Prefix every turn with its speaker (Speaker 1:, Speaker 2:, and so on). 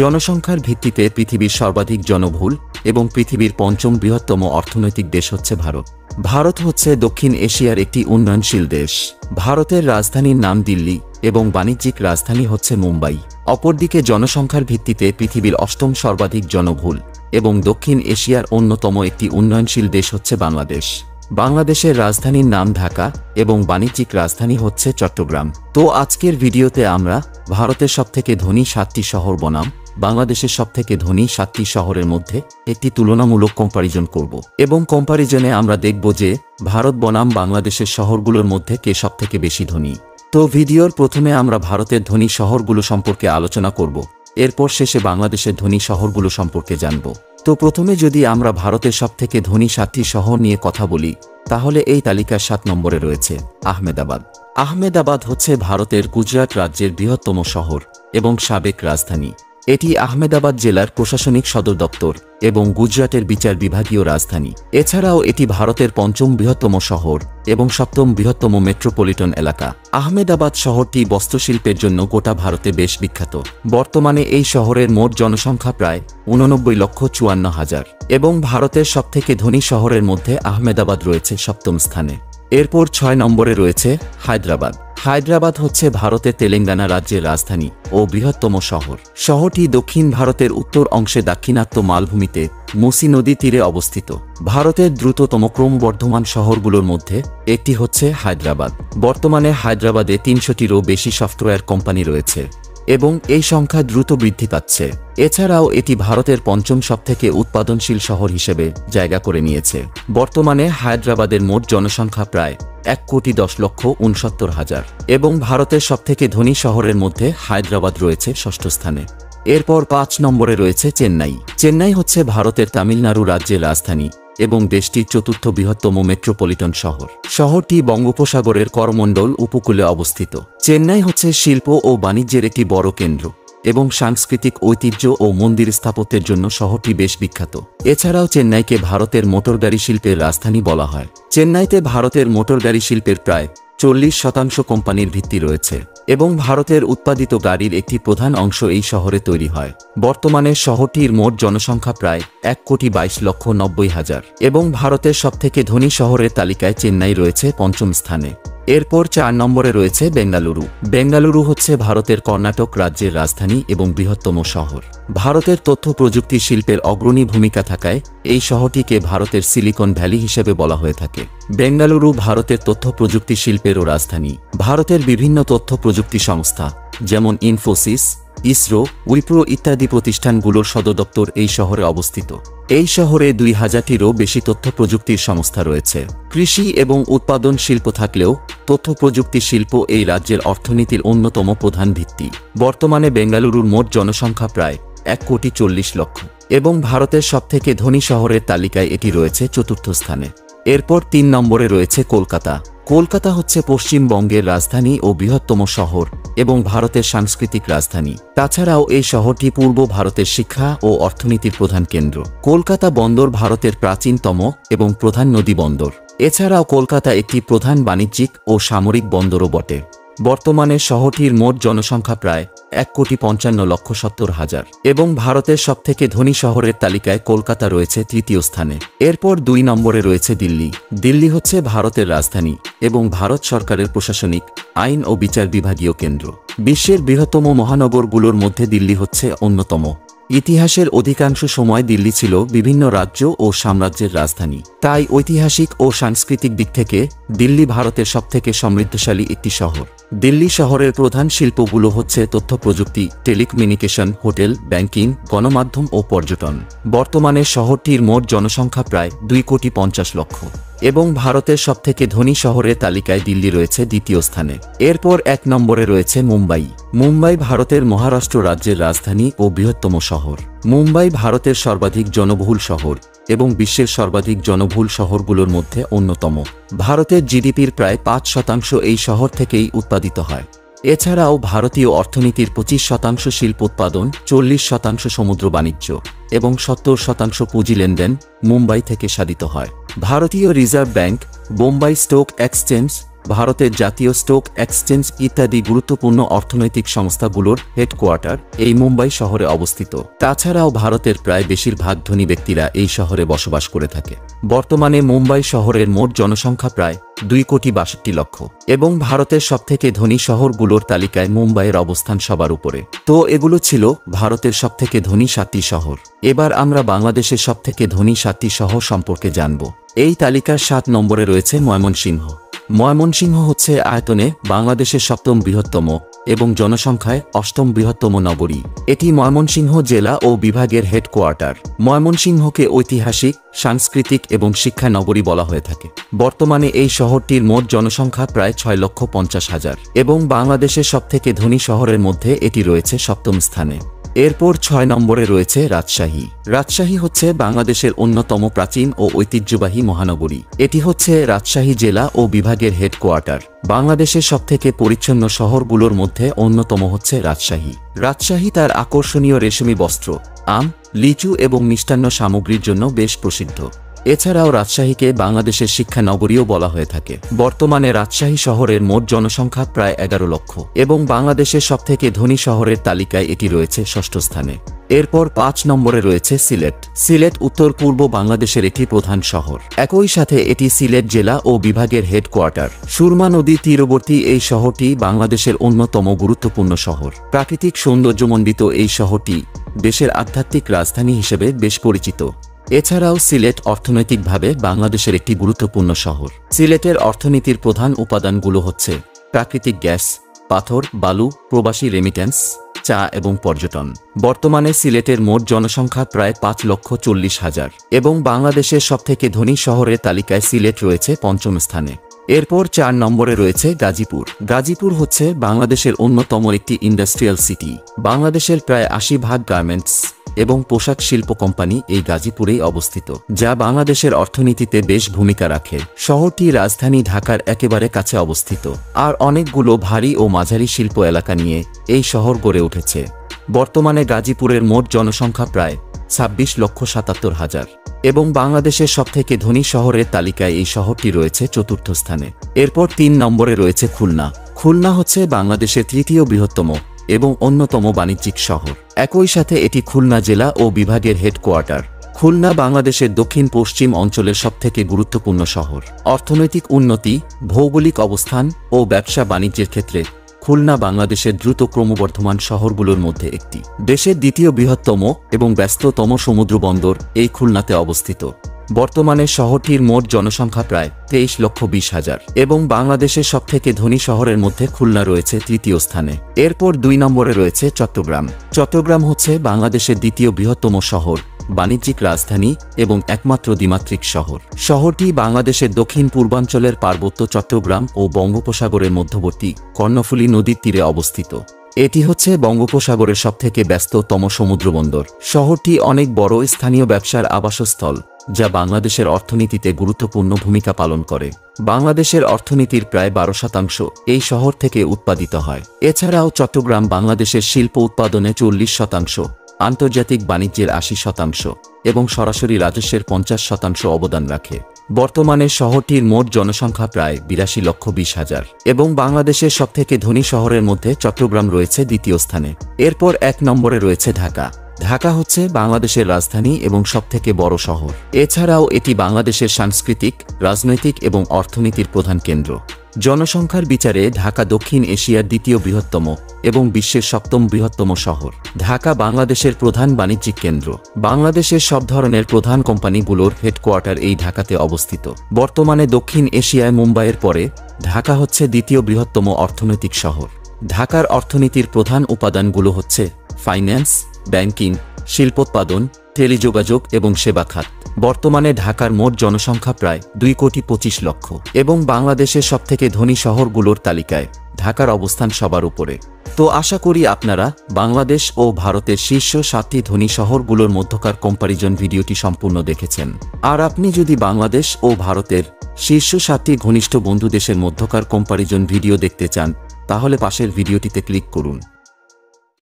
Speaker 1: জনসংখ্যার ভিত্তিতে পৃথিবীর সর্বাধিক জনবহুল এবং পৃথিবীর পঞ্চম বৃহত্তম অর্থনৈতিক দেশ হচ্ছে ভারত। ভারত হচ্ছে দক্ষিণ এশিয়ার একটি উন্নয়নশীল দেশ। ভারতের রাজধানীর নাম দিল্লি এবং বাণিজ্যিক রাজধানী হচ্ছে মুম্বাই। অপরদিকে জনসংখ্যার ভিত্তিতে পৃথিবীর অষ্টম সর্বাধিক জনবহুল এবং দক্ষিণ এশিয়ার অন্যতম একটি উন্নয়নশীল দেশ হচ্ছে বাংলাদেশ। বাংলাদেশের রাজধানীর নাম ঢাকা এবং বাণিজ্যিক রাজধানী হচ্ছে চট্টগ্রাম। তো আজকের ভিডিওতে আমরা ভারতের সবথেকে ধনী 7টি শহর বনাম বাংলাদেশের সবথেকে ধনী 7টি শহরের মধ্যে একটি তুলনামূলক কম্পারিজন করব এবং কম্পারিজনে আমরা দেখব যে ভারত বনাম বাংলাদেশের শহরগুলোর মধ্যে কে সবথেকে বেশি ধনী। তো ভিডিওর প্রথমে আমরা ভারতের ধনী শহরগুলো সম্পর্কে আলোচনা করব, এরপর শেষে বাংলাদেশের ধনী শহরগুলো সম্পর্কে জানব। তো প্রথমে যদি আমরা ভারতের সবথেকে ধনী 7টি শহর নিয়ে কথা বলি, তাহলে এই তালিকার 7 নম্বরে রয়েছে আহমেদাবাদ। আহমেদাবাদ হচ্ছে ভারতের গুজরাট রাজ্যের বৃহত্তম শহর এবং সাবেক রাজধানী। এটি আহমেদাবাদ জেলার প্রশাসনিক সদর দপ্তর এবং গুজরাটের বিচার বিভাগীয় রাজধানী। এছাড়াও এটি ভারতের পঞ্চম বৃহত্তম শহর এবং সপ্তম বৃহত্তম মেট্রোপলিটন এলাকা। আহমেদাবাদ শহরটি বস্ত্রশিল্পের জন্য গোটা ভারতে বেশ বিখ্যাত। বর্তমানে এই শহরের মোট জনসংখ্যা প্রায় 89,54,000 এবং ভারতের সবথেকে ধনী শহরের মধ্যে আহমেদাবাদ রয়েছে 7ম স্থানে। এরপর 6 নম্বরে রয়েছে হায়দ্রাবাদ। হায়দ্রাবাদ হচ্ছে ভারতের তেলেঙ্গানা রাজ্যের রাজধানী ও বৃহত্তম শহর। শহরটি দক্ষিণ ভারতের উত্তর অংশে দাক্ষিণাত্য মালভূমিতে মুসি নদী তীরে অবস্থিত। ভারতের দ্রুততম ক্রমবর্ধমান শহরগুলোর মধ্যে একটি হচ্ছে হায়দ্রাবাদ। বর্তমানে হায়দ্রাবাদে 300টিরও বেশি সফটওয়্যার কোম্পানি রয়েছে এবং এই সংখ্যা দ্রুত বৃদ্ধি পাচ্ছে। এছাড়াও এটি ভারতের পঞ্চম সবথেকে উৎপাদনশীল শহর হিসেবে জায়গা করে নিয়েছে। বর্তমানে হায়দ্রাবাদের মোট জনসংখ্যা প্রায় 1,10,69,000 এবং ভারতের সবথেকে ধনী শহরের মধ্যে হায়দ্রাবাদ রয়েছে 6ষ্ঠ স্থানে। এরপর 5 নম্বরে রয়েছে চেন্নাই। চেন্নাই হচ্ছে ভারতের তামিলনাড়ু রাজ্যের রাজধানী এবং দেশটির 4র্থ বৃহত্তম মেট্রোপলিটন শহর। শহরটি বঙ্গোপসাগরের করমণ্ডল উপকূলে অবস্থিত। চেন্নাই হচ্ছে শিল্প ও বাণিজ্যের একটি বড় কেন্দ্র এবং সাংস্কৃতিক ঐতিহ্য ও মন্দির স্থাপত্যের জন্য শহরটি বেশ বিখ্যাত। এছাড়াও চেন্নাইকে ভারতের মোটরগাড়ি শিল্পের রাজধানী বলা হয়। চেন্নাইতে ভারতের মোটরগাড়ি শিল্পের প্রায় 40% কোম্পানির ভিত্তি রয়েছে এবং ভারতের উৎপাদিত গাড়ির একটি প্রধান অংশ এই শহরে তৈরি হয়। বর্তমানে শহরটির মোট জনসংখ্যা প্রায় 1,22,90,000 এবং ভারতের সবথেকে ধনী শহরের তালিকায় চেন্নাই রয়েছে 5ম স্থানে। এরপর 4 নম্বরে রয়েছে বেঙ্গালুরু। বেঙ্গালুরু হচ্ছে ভারতের কর্ণাটক রাজ্যের রাজধানী এবং বৃহত্তম শহর। ভারতের তথ্য প্রযুক্তি শিল্পের অগ্রণী ভূমিকা থাকায় এই শহরটিকে ভারতের সিলিকন ভ্যালি হিসেবে বলা হয়ে থাকে। বেঙ্গালুরু ভারতের তথ্য প্রযুক্তি শিল্পেরও রাজধানী। ভারতের বিভিন্ন তথ্য প্রযুক্তি সংস্থা যেমন ইনফোসিস, ইসরো, উইপ্রো ইত্যাদি প্রতিষ্ঠানগুলোর সদর দপ্তর এই শহরে অবস্থিত। এই শহরে 2000টিরও বেশি তথ্য প্রযুক্তির সংস্থা রয়েছে। কৃষি এবং উৎপাদন শিল্প থাকলেও তথ্য প্রযুক্তি শিল্প এই রাজ্যের অর্থনীতির অন্যতম প্রধান ভিত্তি। বর্তমানে বেঙ্গালুরুর মোট জনসংখ্যা প্রায় 1,40,00,000 এবং ভারতের সবথেকে ধনী শহরের তালিকায় এটি রয়েছে 4র্থ স্থানে। এরপর 3 নম্বরে রয়েছে কলকাতা। কলকাতা হচ্ছে পশ্চিমবঙ্গের রাজধানী ও বৃহত্তম শহর এবং ভারতের সাংস্কৃতিক রাজধানী। তাছাড়াও এই শহরটি পূর্ব ভারতের শিক্ষা ও অর্থনীতির প্রধান কেন্দ্র। কলকাতা বন্দর ভারতের প্রাচীনতম এবং প্রধান নদী বন্দর। এছাড়াও কলকাতা একটি প্রধান বাণিজ্যিক ও সামরিক বন্দরও বটে। বর্তমানে শহরটির মোট জনসংখ্যা প্রায় 1,55,70,000 এবং ভারতের সবথেকে ধনী শহরের তালিকায় কলকাতা রয়েছে 3য় স্থানে। এরপর 2 নম্বরে রয়েছে দিল্লি। দিল্লি হচ্ছে ভারতের রাজধানী এবং ভারত সরকারের প্রশাসনিক, আইন ও বিচার বিভাগীয় কেন্দ্র। বিশ্বের বৃহত্তম মহানগরগুলোর মধ্যে দিল্লি হচ্ছে অন্যতম। ইতিহাসের অধিকাংশ সময় দিল্লি ছিল বিভিন্ন রাজ্য ও সাম্রাজ্যের রাজধানী। তাই ঐতিহাসিক ও সাংস্কৃতিক দিক থেকে দিল্লি ভারতের সবথেকে সমৃদ্ধশালী একটি শহর। দিল্লি শহরের প্রধান শিল্পগুলো হচ্ছে তথ্য প্রযুক্তি, টেলিকমিউনিকেশন, হোটেল, ব্যাংকিং, গণমাধ্যম ও পর্যটন। বর্তমানে শহরটির মোট জনসংখ্যা প্রায় 2,50,00,000 এবং ভারতের সবথেকে ধনী শহরের তালিকায় দিল্লি রয়েছে 2য় স্থানে। এরপর 1 নম্বরে রয়েছে মুম্বাই। মুম্বাই ভারতের মহারাষ্ট্র রাজ্যের রাজধানী ও বৃহত্তম শহর। মুম্বাই ভারতের সর্বাধিক জনবহুল শহর এবং বিশ্বের সর্বাধিক জনবহুল শহরগুলোর মধ্যে অন্যতম। ভারতের জিডিপির প্রায় 5% এই শহর থেকেই উৎপাদিত হয়। এছাড়াও ভারতীয় অর্থনীতির 25% শিল্প উৎপাদন, 40% সমুদ্র বাণিজ্য এবং 70% পুঁজি লেনদেন মুম্বাই থেকে সাধিত হয়। ভারতীয় reserve bank, Bombay stock exchange ভারতের জাতীয় স্টক এক্সচেঞ্জ ইত্যাদি গুরুত্বপূর্ণ অর্থনৈতিক সংস্থাগুলোর হেডকোয়ার্টার এই মুম্বাই শহরে অবস্থিত। তাছাড়াও ভারতের প্রায় বেশিরভাগ ধনী ব্যক্তিরা এই শহরে বসবাস করে থাকে। বর্তমানে মুম্বাই শহরের মোট জনসংখ্যা প্রায় 2,62,00,000 এবং ভারতের সবথেকে ধনী শহরগুলোর তালিকায় মুম্বাইয়ের অবস্থান সবার উপরে। তো এগুলো ছিল ভারতের সবথেকে ধনী 7টি শহর। এবার আমরা বাংলাদেশের সবথেকে ধনী 7টি শহর সম্পর্কে জানব। এই তালিকার 7 নম্বরে রয়েছে ময়মনসিংহ। ময়মনসিংহ হচ্ছে আয়তনে বাংলাদেশের 7ম বৃহত্তম এবং জনসংখ্যায় 8ম বৃহত্তম নগরী। এটি ময়মনসিংহ জেলা ও বিভাগের হেডকোয়ার্টার। ময়মনসিংহকে ঐতিহাসিক, সাংস্কৃতিক এবং শিক্ষা নগরী বলা হয়ে থাকে। বর্তমানে এই শহরটির মোট জনসংখ্যা প্রায় 6,50,000 এবং বাংলাদেশের সবথেকে ধনী শহরের মধ্যে এটি রয়েছে 7ম স্থানে। এরপর 6 নম্বরে রয়েছে রাজশাহী। রাজশাহী হচ্ছে বাংলাদেশের অন্যতম প্রাচীন ও ঐতিহ্যবাহী মহানগরী। এটি হচ্ছে রাজশাহী জেলা ও বিভাগের হেডকোয়ার্টার। বাংলাদেশের সবথেকে পরিচ্ছন্ন শহরগুলোর মধ্যে অন্যতম হচ্ছে রাজশাহী। রাজশাহী তার আকর্ষণীয় রেশমি বস্ত্র, আম, লিচু এবং মিষ্টান্ন সামগ্রীর জন্য বেশ প্রসিদ্ধ। এছাড়াও রাজশাহীকে বাংলাদেশের শিক্ষা নগরীও বলা হয়ে থাকে। বর্তমানে রাজশাহী শহরের মোট জনসংখ্যা প্রায় 11 লক্ষ এবং বাংলাদেশের সবথেকে ধনী শহরের তালিকায় এটি রয়েছে 6ষ্ঠ স্থানে। এরপর 5 নম্বরে রয়েছে সিলেট। সিলেট উত্তর পূর্ব বাংলাদেশের একটি প্রধান শহর। একই সাথে এটি সিলেট জেলা ও বিভাগের হেডকোয়ার্টার। সুরমা নদীর তীরবর্তী এই শহরটি বাংলাদেশের অন্যতম গুরুত্বপূর্ণ শহর। প্রাকৃতিক সৌন্দর্যমণ্ডিত এই শহরটি দেশের আধ্যাত্মিক রাজধানী হিসেবে বেশ পরিচিত। এছাড়াও সিলেট অর্থনৈতিকভাবে বাংলাদেশের একটি গুরুত্বপূর্ণ শহর। সিলেটের অর্থনীতির প্রধান উপাদানগুলো হচ্ছে প্রাকৃতিক গ্যাস, পাথর, বালু, প্রবাসী রেমিটেন্স, চা এবং পর্যটন। বর্তমানে সিলেটের মোট জনসংখ্যা প্রায় 5,40,000 এবং বাংলাদেশের সবথেকে ধনী শহরের তালিকায় সিলেট রয়েছে 5ম স্থানে। এরপর 4 নম্বরে রয়েছে গাজীপুর। গাজীপুর হচ্ছে বাংলাদেশের অন্যতম একটি ইন্ডাস্ট্রিয়াল সিটি। বাংলাদেশের প্রায় 80% গার্মেন্টস এবং পোশাক শিল্প কোম্পানি এই গাজীপুরেই অবস্থিত, যা বাংলাদেশের অর্থনীতিতে বেশ ভূমিকা রাখে। শহরটি রাজধানী ঢাকার একেবারে কাছে অবস্থিত, আর অনেকগুলো ভারী ও মাঝারি শিল্প এলাকা নিয়ে এই শহর গড়ে উঠেছে। বর্তমানে গাজীপুরের মোট জনসংখ্যা প্রায় 26,77,000 এবং বাংলাদেশের সবথেকে ধনী শহরের তালিকায় এই শহরটি রয়েছে 4র্থ স্থানে। এরপর 3 নম্বরে রয়েছে খুলনা। খুলনা হচ্ছে বাংলাদেশের 3য় বৃহত্তম এবং অন্যতম বাণিজ্যিক শহর। একই সাথে এটি খুলনা জেলা ও বিভাগের হেডকোয়ার্টার। খুলনা বাংলাদেশের দক্ষিণ পশ্চিম অঞ্চলের সবথেকে গুরুত্বপূর্ণ শহর। অর্থনৈতিক উন্নতি, ভৌগোলিক অবস্থান ও ব্যবসা বাণিজ্যের ক্ষেত্রে খুলনা বাংলাদেশের দ্রুত ক্রমবর্ধমান শহরগুলোর মধ্যে একটি। দেশের 2য় বৃহত্তম এবং ব্যস্ততম সমুদ্র বন্দর এই খুলনাতে অবস্থিত। বর্তমানে শহরটির মোট জনসংখ্যা প্রায় 23,20,000 এবং বাংলাদেশের সবথেকে ধনী শহরের মধ্যে খুলনা রয়েছে 3য় স্থানে। এরপর 2 নম্বরে রয়েছে চট্টগ্রাম। চট্টগ্রাম হচ্ছে বাংলাদেশের 2য় বৃহত্তম শহর, বাণিজ্যিক রাজধানী এবং একমাত্র দ্বিমাত্রিক শহর। শহরটি বাংলাদেশের দক্ষিণ পূর্বাঞ্চলের পার্বত্য চট্টগ্রাম ও বঙ্গোপসাগরের মধ্যবর্তী কর্ণফুলী নদীর তীরে অবস্থিত। এটি হচ্ছে বঙ্গোপসাগরের সবথেকে ব্যস্ততম সমুদ্রবন্দর। শহরটি অনেক বড় স্থানীয় ব্যবসার আবাসস্থল, যা বাংলাদেশের অর্থনীতিতে গুরুত্বপূর্ণ ভূমিকা পালন করে। বাংলাদেশের অর্থনীতির প্রায় 12% এই শহর থেকে উৎপাদিত হয়। এছাড়াও চট্টগ্রাম বাংলাদেশের শিল্প উৎপাদনে 40%, আন্তর্জাতিক বাণিজ্যের 80% এবং সরাসরি রাজস্বের 50% অবদান রাখে। বর্তমানে শহরটির মোট জনসংখ্যা প্রায় 82,20,000 এবং বাংলাদেশের সবথেকে ধনী শহরের মধ্যে চট্টগ্রাম রয়েছে 2য় স্থানে। এরপর 1 নম্বরে রয়েছে ঢাকা। ঢাকা হচ্ছে বাংলাদেশের রাজধানী এবং সবথেকে বড় শহর। এছাড়াও এটি বাংলাদেশের সাংস্কৃতিক, রাজনৈতিক এবং অর্থনীতির প্রধান কেন্দ্র। জনসংখ্যার বিচারে ঢাকা দক্ষিণ এশিয়ার 2য় বৃহত্তম এবং বিশ্বের 7ম বৃহত্তম শহর। ঢাকা বাংলাদেশের প্রধান বাণিজ্যিক কেন্দ্র। বাংলাদেশের সব ধরনের প্রধান কোম্পানিগুলোর হেডকোয়ার্টার এই ঢাকাতে অবস্থিত। বর্তমানে দক্ষিণ এশিয়ায় মুম্বাইয়ের পরে ঢাকা হচ্ছে 2য় বৃহত্তম অর্থনৈতিক শহর। ঢাকার অর্থনীতির প্রধান উপাদানগুলো হচ্ছে ফাইন্যান্স, ব্যাংকিং, শিল্পোৎপাদন, টেলিযোগাযোগ এবং সেবা খাত। বর্তমানে ঢাকার মোট জনসংখ্যা প্রায় 2,25,00,000 এবং বাংলাদেশের সবথেকে ধনী শহরগুলোর তালিকায় ঢাকার অবস্থান সবার উপরে। তো আশা করি আপনারা বাংলাদেশ ও ভারতের শীর্ষ 7টি ধনী শহরগুলোর মধ্যকার কম্পারিজন ভিডিওটি সম্পূর্ণ দেখেছেন। আর আপনি যদি বাংলাদেশ ও ভারতের শীর্ষ 7টি ঘনিষ্ঠ বন্ধু দেশের মধ্যকার কম্পারিজন ভিডিও দেখতে চান, তাহলে পাশের ভিডিওটিতে ক্লিক করুন।